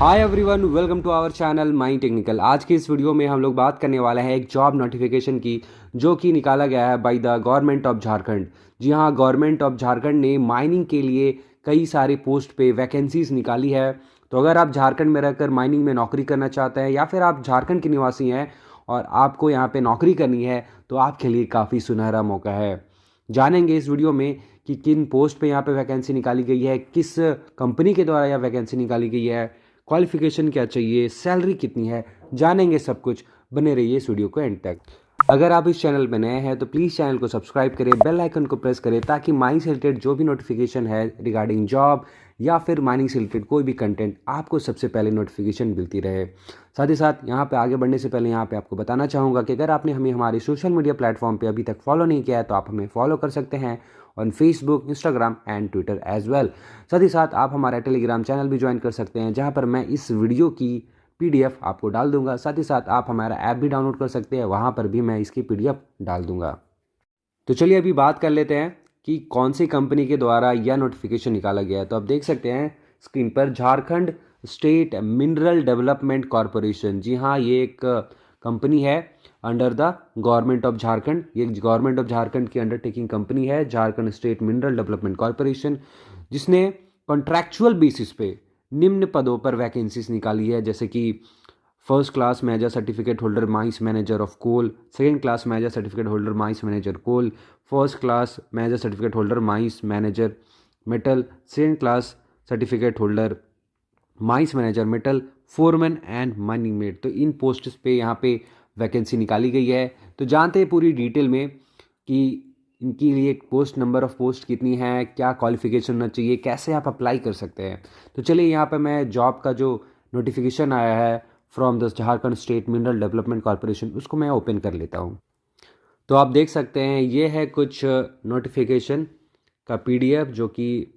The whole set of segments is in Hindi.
Hi everyone, welcome to our channel mind technical. आज की इस वीडियो में हम लोग बात करने वाले हैं एक जॉब नोटिफिकेशन की, जो कि निकाला गया है by the government of Jharkhand. जी हाँ, गवर्नमेंट ऑफ झारखंड ने माइनिंग के लिए कई सारे पोस्ट पे वैकेंसीज निकाली है। तो अगर आप झारखंड में रहकर माइनिंग में नौकरी करना चाहते हैं या फिर आप झारखंड के निवासी हैं और आपको यहाँ पे नौकरी करनी है, तो आपके लिए काफ़ी सुनहरा मौका है। जानेंगे इस वीडियो में कि किन पोस्ट पे यहाँ पे वैकेंसी निकाली गई है, किस कंपनी के द्वारा यह वैकेंसी निकाली गई है, क्वालिफिकेशन क्या चाहिए, सैलरी कितनी है, जानेंगे सब कुछ। बने रहिए इस वीडियो को एंड तक। अगर आप इस चैनल पर नए हैं तो प्लीज़ चैनल को सब्सक्राइब करें, बेल आइकन को प्रेस करें, ताकि माइनिंग से रिलेटेड जो भी नोटिफिकेशन है रिगार्डिंग जॉब या फिर माइनिंग से रिलेटेड कोई भी कंटेंट आपको सबसे पहले नोटिफिकेशन मिलती रहे। साथ ही साथ यहाँ पे आगे बढ़ने से पहले यहाँ पे आपको बताना चाहूँगा कि अगर आपने हमें हमारे सोशल मीडिया प्लेटफॉर्म पे अभी तक फॉलो नहीं किया है तो आप हमें फॉलो कर सकते हैं on Facebook, Instagram and Twitter as well. साथ ही साथ आप हमारा टेलीग्राम चैनल भी ज्वाइन कर सकते हैं, जहाँ पर मैं इस वीडियो की PDF आपको डाल दूंगा। साथ ही साथ आप हमारा ऐप भी डाउनलोड कर सकते हैं, वहाँ पर भी मैं इसकी PDF डाल दूंगा। तो चलिए अभी बात कर लेते हैं कि कौन सी कंपनी के द्वारा यह नोटिफिकेशन निकाला गया है। तो आप देख सकते हैं स्क्रीन पर, Jharkhand state mineral development corporation. जी हाँ, ये एक कंपनी है under the government of Jharkhand. ये गवर्नमेंट ऑफ झारखंड की अंडरटेकिंग कंपनी है, Jharkhand state mineral development corporation, जिसने कॉन्ट्रैक्चुअल बेसिस पे निम्न पदों पर वैकेंसीज निकाली है, जैसे कि first class major certificate holder mines manager of coal, second class major certificate holder mines manager coal, first class major certificate holder mines manager metal, second class certificate holder mines manager metal, foreman and mining met. तो इन पोस्ट्स पे यहाँ पे वैकेंसी निकाली गई है। तो जानते हैं पूरी डिटेल में कि इनकी लिए पोस्ट, नंबर ऑफ पोस्ट कितनी है, क्या क्वालिफिकेशन होना चाहिए, कैसे आप अप्लाई कर सकते हैं। तो चलिए यहाँ पे मैं जॉब का जो नोटिफिकेशन आया है from the Jharkhand state mineral development corporation, उसको मैं ओपन कर लेता हूँ। तो आप देख सकते हैं ये है कुछ नोटिफिकेशन का PDF, जो कि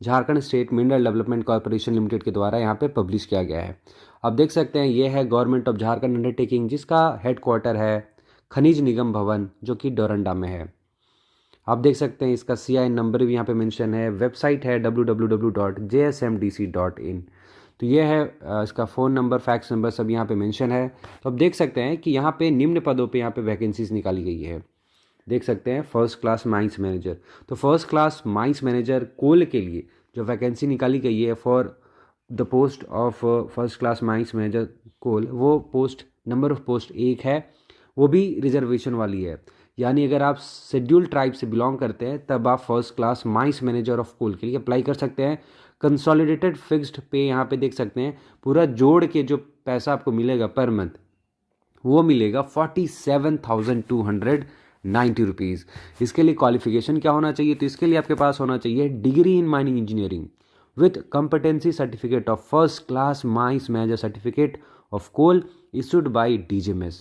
Jharkhand state mineral development corporation limited के द्वारा यहाँ पे पब्लिश किया गया है। आप देख सकते हैं ये है गवर्नमेंट ऑफ झारखंड अंडरटेकिंग, जिसका हेडक्वार्टर है खनिज निगम भवन, जो कि डोरंडा में है। आप देख सकते हैं इसका CIN नंबर भी यहाँ पे मेंशन है। वेबसाइट है www.jsmdc.in। तो ये है इसका फ़ोन नंबर, फैक्स नंबर सब यहाँ पे मेंशन है। तो आप देख सकते हैं कि यहाँ पे निम्न पदों पे यहाँ पे वैकेंसीज निकाली गई है। देख सकते हैं फर्स्ट क्लास माइंस मैनेजर। तो first class mines manager coal के लिए जो वैकेंसी निकाली गई है for the post of first class mines manager coal, वो पोस्ट, नंबर ऑफ पोस्ट 1 है, वो भी रिजर्वेशन वाली है। यानी अगर आप शेड्यूल ट्राइब से बिलोंग करते हैं तब आप first class mines manager of coal के लिए अप्लाई कर सकते हैं। कंसोलिडेटेड फिक्स्ड पे यहाँ पे देख सकते हैं, पूरा जोड़ के जो पैसा आपको मिलेगा पर मंथ, वो मिलेगा 47,290 रुपीज़। इसके लिए क्वालिफिकेशन क्या होना चाहिए? तो इसके लिए आपके पास होना चाहिए degree in mining engineering with competency certificate of first class mines manager certificate of coal issued by DGMS।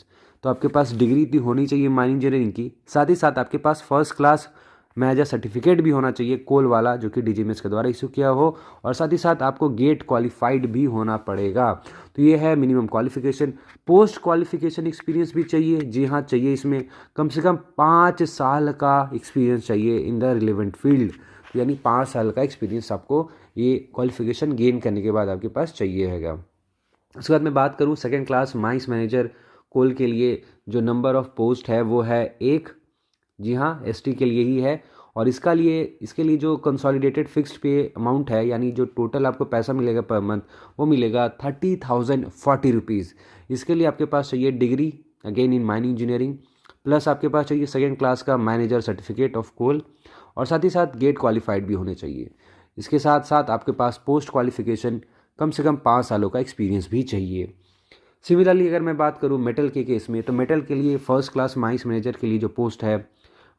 तो आपके पास डिग्री भी होनी चाहिए माइनिंग इंजीनियरिंग की, साथ ही साथ आपके पास फर्स्ट क्लास मैनेजर सर्टिफिकेट भी होना चाहिए कोल वाला, जो कि DGMS के द्वारा इशू किया हो, और साथ ही साथ आपको गेट क्वालिफाइड भी होना पड़ेगा। तो ये है minimum qualification. Post qualification experience भी चाहिए। जी हाँ, चाहिए। इसमें कम से कम 5 साल का एक्सपीरियंस चाहिए इन द रिलेवेंट फील्ड। यानी 5 साल का एक्सपीरियंस आपको ये क्वालिफिकेशन गेन करने के बाद आपके पास चाहिए हैगा। उसके बाद मैं बात करूँ second class mines manager coal के लिए, जो नंबर ऑफ पोस्ट है वो है 1। जी हाँ, ST के लिए ही है। और इसके लिए जो कंसोलिडेटेड फिक्स्ड पे अमाउंट है, यानी जो टोटल आपको पैसा मिलेगा पर मंथ, वो मिलेगा 30,040 रुपीज़। इसके लिए आपके पास चाहिए degree again in mining engineering, plus आपके पास चाहिए सेकेंड क्लास का मैनेजर सर्टिफिकेट ऑफ कोल, और साथ ही साथ गेट क्वालिफाइड भी होने चाहिए। इसके साथ साथ आपके पास पोस्ट क्वालिफिकेशन कम से कम 5 सालों का एक्सपीरियंस भी चाहिए। सिमिलरली अगर मैं बात करूँ मेटल के केस में, तो मेटल के लिए फर्स्ट क्लास माइंस मैनेजर के लिए जो पोस्ट है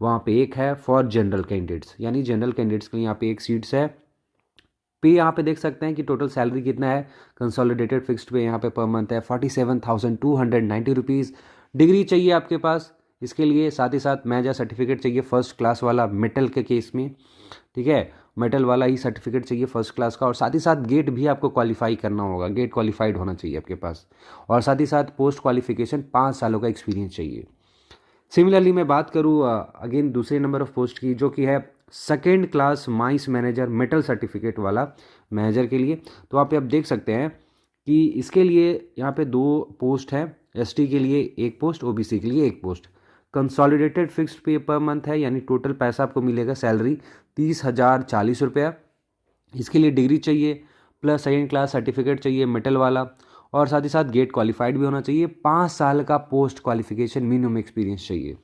वहाँ पे 1 है फॉर जनरल कैंडिडेट्स, यानी जनरल कैंडिडेट्स के लिए यहाँ पे 1 सीट्स है। पे यहाँ पे देख सकते हैं कि टोटल सैलरी कितना है। कंसोलिडेटेड फिक्स्ड पे यहाँ पे पर मंथ है 47,290 रुपीज़। डिग्री चाहिए आपके पास इसके लिए, साथ ही साथ मैनेजर सर्टिफिकेट चाहिए फर्स्ट क्लास वाला मेटल के केस में, ठीक है, मेटल वाला ही सर्टिफिकेट चाहिए फर्स्ट क्लास का, और साथ ही साथ गेट भी आपको क्वालिफाई करना होगा, गेट क्वालिफाइड होना चाहिए आपके पास, और साथ ही साथ पोस्ट क्वालिफिकेशन 5 सालों का एक्सपीरियंस चाहिए। सिमिलरली मैं बात करूँ अगेन दूसरे नंबर ऑफ पोस्ट की, जो कि है second class mines manager metal certificate वाला मैनेजर के लिए। तो आप देख सकते हैं कि इसके लिए यहाँ पे 2 पोस्ट है, एसटी के लिए 1 पोस्ट, ओबीसी के लिए 1 पोस्ट। कंसोलिडेटेड फिक्स्ड पे पर मंथ है, यानी टोटल पैसा आपको मिलेगा सैलरी 30,040 रुपया। इसके लिए डिग्री चाहिए प्लस सेकेंड क्लास सर्टिफिकेट चाहिए मेटल वाला, और साथ ही साथ गेट क्वालिफाइड भी होना चाहिए। 5 साल का पोस्ट क्वालिफिकेशन मिनिमम एक्सपीरियंस चाहिए।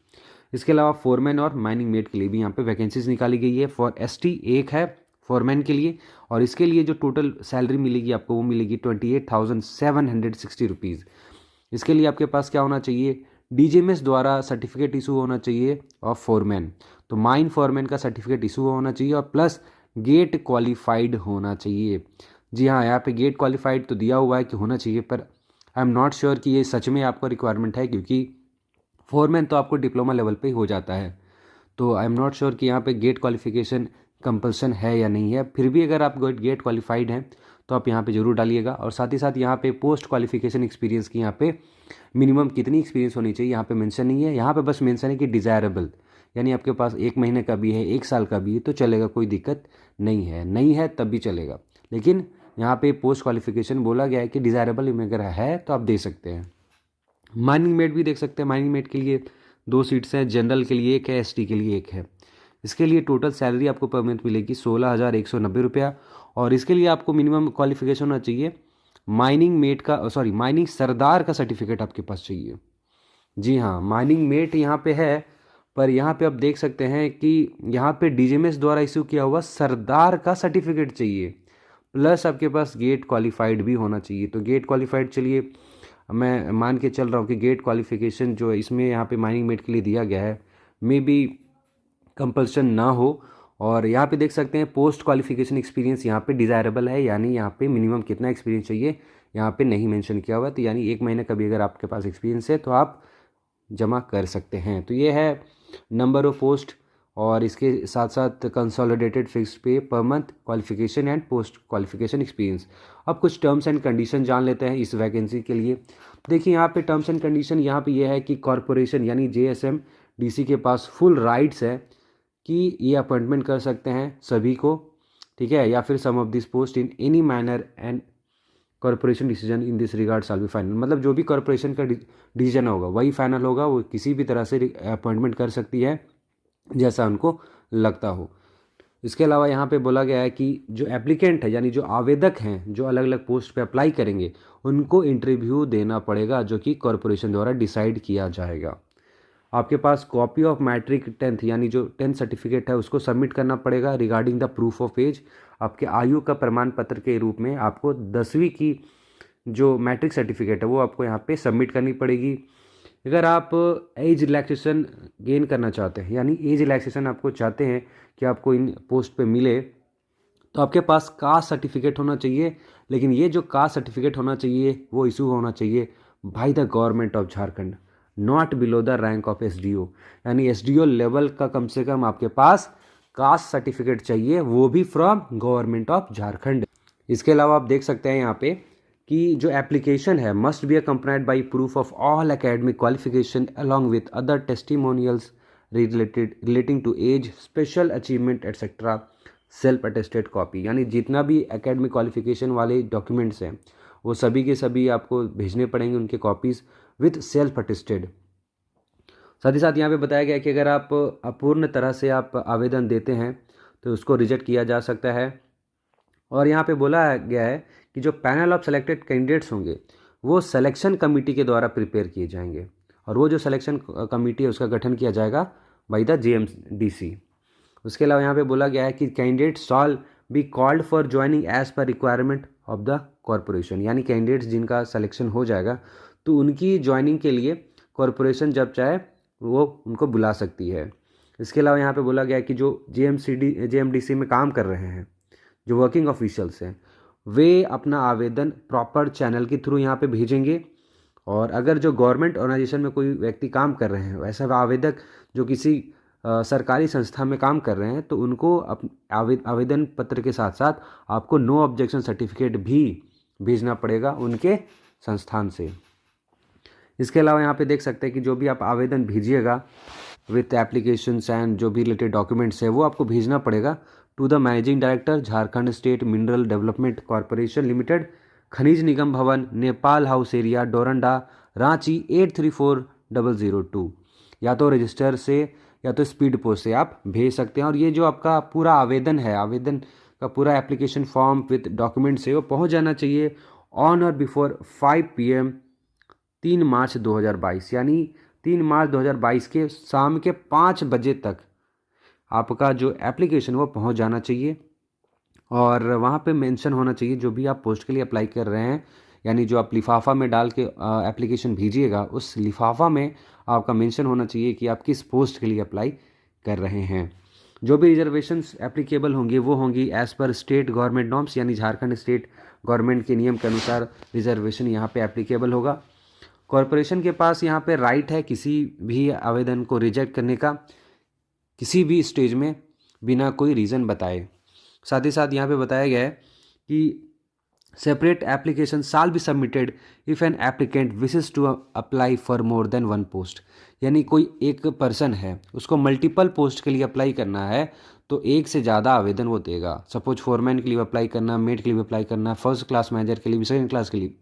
इसके अलावा फोरमैन और माइनिंग मेट के लिए भी यहाँ पे वैकेंसीज निकाली गई है। फॉर एसटी 1 है फोरमैन के लिए, और इसके लिए जो टोटल सैलरी मिलेगी आपको वो मिलेगी 28,760 रुपीज़। इसके लिए आपके पास क्या होना चाहिए, डीजीएमएस द्वारा सर्टिफिकेट इशू होना चाहिए ऑफ फोरमैन, तो माइन फोरमैन का सर्टिफिकेट इशू होना चाहिए, और प्लस गेट क्वालिफाइड होना चाहिए। जी हाँ, यहाँ पे गेट क्वालिफाइड तो दिया हुआ है कि होना चाहिए, पर आई एम नॉट श्योर कि ये सच में आपका रिक्वायरमेंट है, क्योंकि फोरमैन तो आपको डिप्लोमा लेवल पे हो जाता है। तो आई एम नॉट श्योर कि यहाँ पे गेट क्वालिफिकेशन कंपल्सन है या नहीं है। फिर भी अगर आप गेट क्वालिफाइड हैं तो आप यहाँ पे ज़रूर डालिएगा। और साथ ही साथ यहाँ पे पोस्ट क्वालिफिकेशन एक्सपीरियंस की यहाँ पे मिनिमम कितनी एक्सपीरियंस होनी चाहिए यहाँ पे मेंशन नहीं है। यहाँ पे बस मेंशन है कि डिज़ायरेबल, यानी आपके पास 1 महीने का भी है, 1 साल का भी है तो चलेगा, कोई दिक्कत नहीं है तब भी चलेगा। लेकिन यहाँ पे पोस्ट क्वालिफिकेशन बोला गया है कि डिज़ायरेबल में अगर है तो आप दे सकते हैं। माइनिंग मेट भी देख सकते हैं। माइनिंग मेट के लिए 2 सीट्स हैं, जनरल के लिए 1 है, एसटी के लिए 1 है। इसके लिए टोटल सैलरी आपको पर मंथ मिलेगी 16,190 रुपया, और इसके लिए आपको मिनिमम क्वालिफिकेशन होना चाहिए माइनिंग मेट का, माइनिंग सरदार का सर्टिफिकेट आपके पास चाहिए। जी हाँ, माइनिंग मेट यहाँ पे है, पर यहाँ पे आप देख सकते हैं कि यहाँ पे डीजीएमएस द्वारा इशू किया हुआ सरदार का सर्टिफिकेट चाहिए, प्लस आपके पास गेट क्वालिफाइड भी होना चाहिए। तो गेट क्वालिफाइड, चलिए मैं मान के चल रहा हूँ कि गेट क्वालिफिकेशन जो इसमें यहाँ पे माइनिंग मेट के लिए दिया गया है मे बी कंपल्सन ना हो। और यहाँ पे देख सकते हैं पोस्ट क्वालिफिकेशन एक्सपीरियंस यहाँ पे डिज़ायरेबल है, यानी यहाँ पे मिनिमम कितना एक्सपीरियंस चाहिए यहाँ पे नहीं मेंशन किया हुआ। तो यानी 1 महीने का भी अगर आपके पास एक्सपीरियंस है तो आप जमा कर सकते हैं। तो ये है नंबर ऑफ पोस्ट, और इसके साथ साथ कंसोलिडेटेड फिक्स्ड पे per month, qualification and post qualification experience. अब कुछ टर्म्स एंड कंडीशन जान लेते हैं इस वैकेंसी के लिए। देखिए यहाँ पे टर्म्स एंड कंडीशन यहाँ पे ये है कि कॉरपोरेशन यानी जेएसएमडीसी के पास फुल राइट्स है कि ये अपॉइंटमेंट कर सकते हैं सभी को, ठीक है, या फिर some of this post in any manner and corporation decision in this regard shall be final. मतलब जो भी कॉरपोरेशन का डिसीजन होगा वही फाइनल होगा, वो किसी भी तरह से अपॉइंटमेंट कर सकती है जैसा उनको लगता हो। इसके अलावा यहाँ पे बोला गया है कि जो एप्लीकेंट है यानी जो आवेदक हैं जो अलग अलग पोस्ट पे अप्लाई करेंगे उनको इंटरव्यू देना पड़ेगा, जो कि कॉरपोरेशन द्वारा डिसाइड किया जाएगा। आपके पास कॉपी ऑफ मैट्रिक 10th यानी जो 10th सर्टिफिकेट है उसको सबमिट करना पड़ेगा। Regarding the proof of age, आपके आयु का प्रमाण पत्र के रूप में आपको 10वीं की जो मैट्रिक सर्टिफिकेट है वो आपको यहाँ पे सबमिट करनी पड़ेगी। अगर आप एज रिलैक्सेशन गेन करना चाहते हैं, यानी एज रिलैक्सेशन आपको चाहते हैं कि आपको इन पोस्ट पे मिले, तो आपके पास कास्ट सर्टिफिकेट होना चाहिए। लेकिन ये जो कास्ट सर्टिफिकेट होना चाहिए वो इशू होना चाहिए bye the government of Jharkhand, not below the rank of SDO, यानी एसडीओ लेवल का कम से कम आपके पास कास्ट सर्टिफिकेट चाहिए, वो भी फ्रॉम गवर्नमेंट ऑफ झारखंड। इसके अलावा आप देख सकते हैं यहाँ पे कि जो एप्लीकेशन है must be accompanied by proof of all academic qualification along with other testimonials relating to age, special achievement etcetera, self attested copy. यानी जितना भी एकेडमिक क्वालिफिकेशन वाले डॉक्यूमेंट्स हैं वो सभी के सभी आपको भेजने पड़ेंगे, उनके कॉपीज़ विथ सेल्फ अटेस्टेड। साथ ही साथ यहाँ पे बताया गया है कि अगर आप अपूर्ण तरह से आप आवेदन देते हैं तो उसको रिजेक्ट किया जा सकता है। और यहाँ पे बोला गया है कि जो पैनल ऑफ सेलेक्टेड कैंडिडेट्स होंगे वो सिलेक्शन कमेटी के द्वारा प्रिपेयर किए जाएंगे, और वो जो सिलेक्शन कमेटी है उसका गठन किया जाएगा बाय द जेएमडीसी। उसके अलावा यहाँ पे बोला गया है कि candidate shall be called for joining as per requirement of the corporation, यानी कैंडिडेट्स जिनका सिलेक्शन हो जाएगा तो उनकी ज्वाइनिंग के लिए कॉरपोरेशन जब चाहे वो उनको बुला सकती है। इसके अलावा यहाँ पे बोला गया है कि जो जेएमडीसी में काम कर रहे हैं, जो वर्किंग ऑफिशियल्स हैं, वे अपना आवेदन प्रॉपर चैनल के थ्रू यहाँ पे भेजेंगे। और अगर जो गवर्नमेंट ऑर्गेनाइजेशन में कोई व्यक्ति काम कर रहे हैं, वैसा आवेदक जो किसी सरकारी संस्था में काम कर रहे हैं, तो उनको आवेदन पत्र के साथ साथ आपको नो ऑब्जेक्शन सर्टिफिकेट भी भेजना पड़ेगा उनके संस्थान से। इसके अलावा यहाँ पे देख सकते हैं कि जो भी आप आवेदन भेजिएगा विथ एप्लीकेशंस एंड जो भी रिलेटेड डॉक्यूमेंट्स है वो आपको भेजना पड़ेगा to the managing director Jharkhand state mineral development corporation limited, Khanij Nigam Bhawan, Nepal house area, Doranda, Ranchi 834002। या तो रजिस्टर से या तो स्पीड पोस्ट से आप भेज सकते हैं। और ये जो आपका पूरा आवेदन है, आवेदन का पूरा एप्लीकेशन फॉर्म विद डॉक्यूमेंट से वो पहुंच जाना चाहिए ऑन और बिफोर 5 PM 3 मार्च 2022, यानी 3 मार्च 2022 के शाम के 5 बजे तक आपका जो एप्लीकेशन वो पहुंच जाना चाहिए। और वहाँ पे मेंशन होना चाहिए जो भी आप पोस्ट के लिए अप्लाई कर रहे हैं, यानी जो आप लिफाफा में डाल के एप्लीकेशन भेजिएगा, उस लिफाफा में आपका मेंशन होना चाहिए कि आप किस पोस्ट के लिए अप्लाई कर रहे हैं। जो भी रिजर्वेशंस एप्लीकेबल होंगी वो होंगी as per state government norms, यानी झारखंड स्टेट गवर्नमेंट के नियम के अनुसार रिजर्वेशन यहाँ पे एप्लीकेबल होगा। कॉरपोरेशन के पास यहाँ पे राइट है किसी भी आवेदन को रिजेक्ट करने का, किसी भी स्टेज में बिना कोई रीज़न बताए। साथ ही साथ यहाँ पे बताया गया है कि separate application shall be submitted if an applicant wishes to apply for more than one post, यानी कोई एक पर्सन है उसको मल्टीपल पोस्ट के लिए अप्लाई करना है तो एक से ज़्यादा आवेदन वो देगा। सपोज फोरमैन के लिए अप्लाई करना, मेड के लिए अप्लाई करना, फर्स्ट क्लास मैनेजर के लिए भी, सेकंड क्लास के लिए,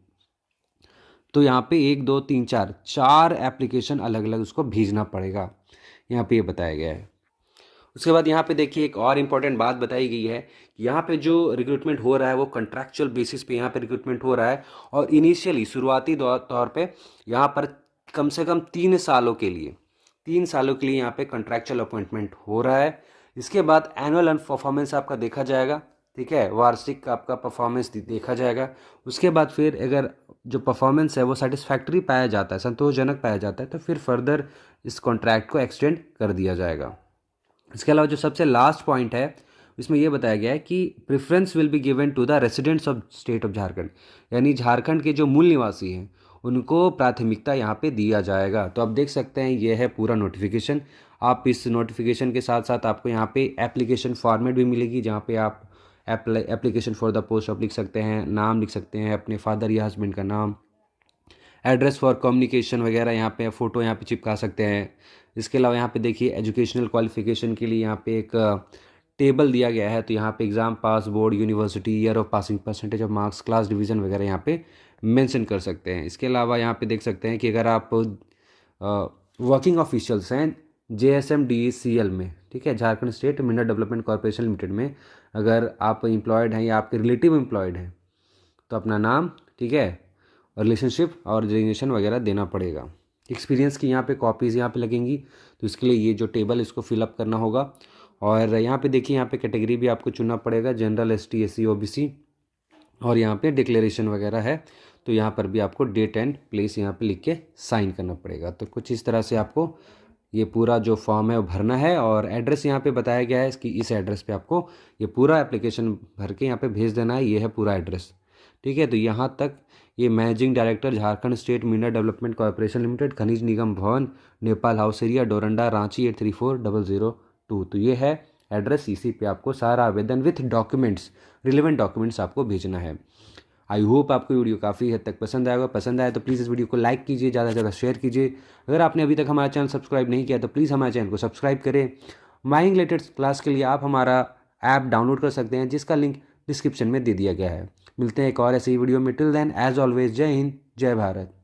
तो यहाँ पे 1 2 3 4 एप्लीकेशन अलग अलग उसको भेजना पड़ेगा, यहाँ पे ये बताया गया है। उसके बाद यहाँ पे देखिए एक और इम्पॉर्टेंट बात बताई गई है कि यहाँ पे जो रिक्रूटमेंट हो रहा है वो कॉन्ट्रैक्चुअल बेसिस पे यहाँ पे रिक्रूटमेंट हो रहा है। और इनिशियली शुरुआती तौर पे यहाँ पर कम से कम 3 सालों के लिए यहाँ पे कॉन्ट्रैक्चुअल अपॉइंटमेंट हो रहा है। इसके बाद एनुअल परफॉर्मेंस आपका देखा जाएगा, ठीक है, वार्षिक आपका परफॉर्मेंस देखा जाएगा। उसके बाद फिर अगर जो परफॉर्मेंस है वो सेटिस्फैक्ट्री पाया जाता है, संतोषजनक पाया जाता है, तो फिर फर्दर इस कॉन्ट्रैक्ट को एक्सटेंड कर दिया जाएगा। इसके अलावा जो सबसे लास्ट पॉइंट है इसमें यह बताया गया है कि preference will be given to the residents of state of Jharkhand, यानी झारखंड के जो मूल निवासी हैं उनको प्राथमिकता यहाँ पे दिया जाएगा। तो आप देख सकते हैं ये है पूरा नोटिफिकेशन। आप इस नोटिफिकेशन के साथ साथ आपको यहाँ पे एप्लीकेशन फॉर्मेट भी मिलेगी जहाँ पे आप एप्लीकेशन फॉर द पोस्ट आप लिख सकते हैं, नाम लिख सकते हैं, अपने फादर या हस्बैंड का नाम, एड्रेस फॉर कम्युनिकेशन वगैरह, यहाँ पे फ़ोटो यहाँ पे चिपका सकते हैं। इसके अलावा यहाँ पे देखिए एजुकेशनल क्वालिफिकेशन के लिए यहाँ पे एक टेबल दिया गया है, तो यहाँ पे exam pass, board, university, year of passing, percentage of marks, class division वगैरह यहाँ पे मेंशन कर सकते हैं। इसके अलावा यहाँ पे देख सकते हैं कि अगर आप वर्किंग ऑफिशियल्स हैं JSMDCL में, ठीक है, Jharkhand state mineral development corporation limited में, अगर आप एम्प्लॉयड हैं या आपके रिलेटिव एम्प्लॉयड हैं तो अपना नाम, ठीक है, रिलेशनशिप और रेजिग्नेशन वगैरह देना पड़ेगा। एक्सपीरियंस की यहाँ पे कॉपीज़ यहाँ पे लगेंगी, तो इसके लिए ये जो टेबल इसको फिलअप करना होगा। और यहाँ पे देखिए यहाँ पे कैटेगरी भी आपको चुनना पड़ेगा, जनरल, ST SC OBC, और यहाँ पे डिक्लेरेशन वगैरह है, तो यहाँ पर भी आपको डेट एंड प्लेस यहाँ पे लिख के साइन करना पड़ेगा। तो कुछ इस तरह से आपको ये पूरा जो फॉर्म है वो भरना है। और एड्रेस यहाँ पे बताया गया है कि इस एड्रेस पे आपको ये पूरा एप्लीकेशन भर के यहाँ पे भेज देना है। ये है पूरा एड्रेस, ठीक है। तो यहाँ तक ये managing director Jharkhand state mineral development corporation limited, Khanij Nigam Bhawan, Nepal house area, Doranda, Ranchi 834002। तो ये है एड्रेस, इसी पे आपको सारा आवेदन विथ डॉक्यूमेंट्स, रिलेवेंट डॉक्यूमेंट्स आपको भेजना है। आई होप आपको वीडियो काफ़ी हद तक पसंद आएगा। पसंद आए तो प्लीज़ इस वीडियो को लाइक कीजिए, ज़्यादा से ज़्यादा शेयर कीजिए। अगर आपने अभी तक हमारा चैनल सब्सक्राइब नहीं किया तो प्लीज़ हमारे चैनल को सब्सक्राइब करें। माइनिंग रिलेटेड क्लास के लिए आप हमारा ऐप डाउनलोड कर सकते हैं, जिसका लिंक डिस्क्रिप्शन में दे दिया गया है। मिलते हैं एक और ऐसी वीडियो में। टिल देन एज ऑलवेज, जय हिंद, जय भारत।